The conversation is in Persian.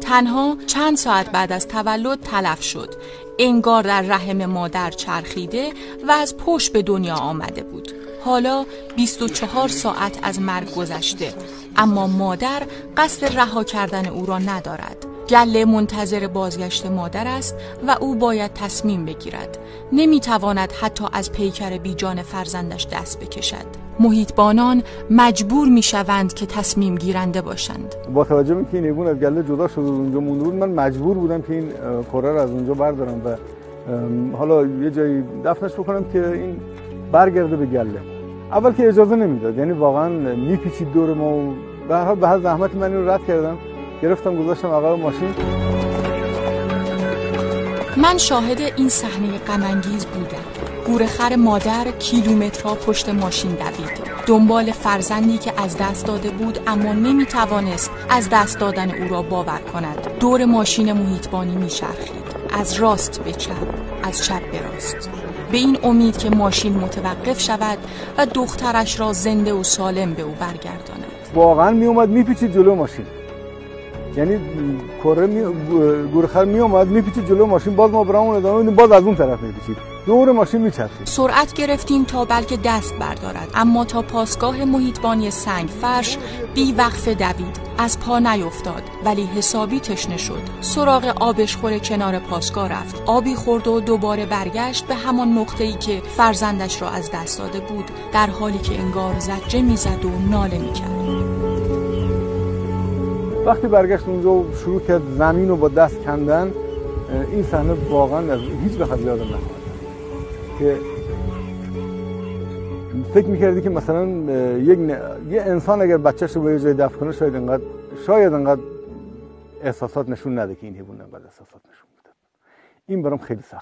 تنها چند ساعت بعد از تولد تلف شد. انگار در رحم مادر چرخیده و از پشت به دنیا آمده بود. حالا 24 ساعت از مرگ گذشته، اما مادر قصد رها کردن او را ندارد. گله منتظر بازگشت مادر است و او باید تصمیم بگیرد. نمیتواند حتی از پیکر بیجان فرزندش دست بکشد. محیطبانان مجبور میشوند که تصمیم گیرنده باشند. با توجه به اینکه این حیوان از گله جدا شده و اونجا مونده بود، من مجبور بودم که این کره رو از اونجا بردارم و حالا یه جایی دفنش بکنم که این برگرده به گله. اول که اجازه نمیداد، یعنی واقعا میپیچید دور ما و به هر حال به هر زحمتی من اینو رد کردم، گرفتم گذاشتم عقب ماشین. من شاهد این صحنه غم انگیز بودم. گورخر مادر کیلومترها پشت ماشین دوید، دنبال فرزندی که از دست داده بود اما نمیتوانست از دست دادن او را باور کند. دور ماشین محیطبانی میچرخید، از راست به چپ، از چپ به راست، به این امید که ماشین متوقف شود و دخترش را زنده و سالم به او برگرداند. واقعا میومد میپیچید جلو ماشین، یعنی گورخر میومد میپیچید جلو ماشین، باز ما برامون ادامه میدیم، باز از اون طرف میپیچید، دور ماشین میچرخید. سرعت گرفتیم تا بلکه دست بردارد، اما تا پاسگاه محیطبانی سنگ فرش بی وقفه دوید، از پا نیفتاد، ولی حسابی تشنه شد. سراغ آبشخور کنار پاسگاه رفت، آبی خورد و دوباره برگشت به همان نقطه‌ای که فرزندش را از دست داده بود، در حالی که انگار زجه میزد و ناله میکرد. وقتی برگشت اونجا و شروع کرد زمین رو با دست کندن، این صحنه واقعا از هیچ وقت یادم نخواهد که فکر میکردی که مثلا یه انسان اگر بچه‌ش رو به یه جای دفن کنه شاید انقدر احساسات نشون نده که این حیوان انقدر احساسات نشون میده. این برام خیلی سخت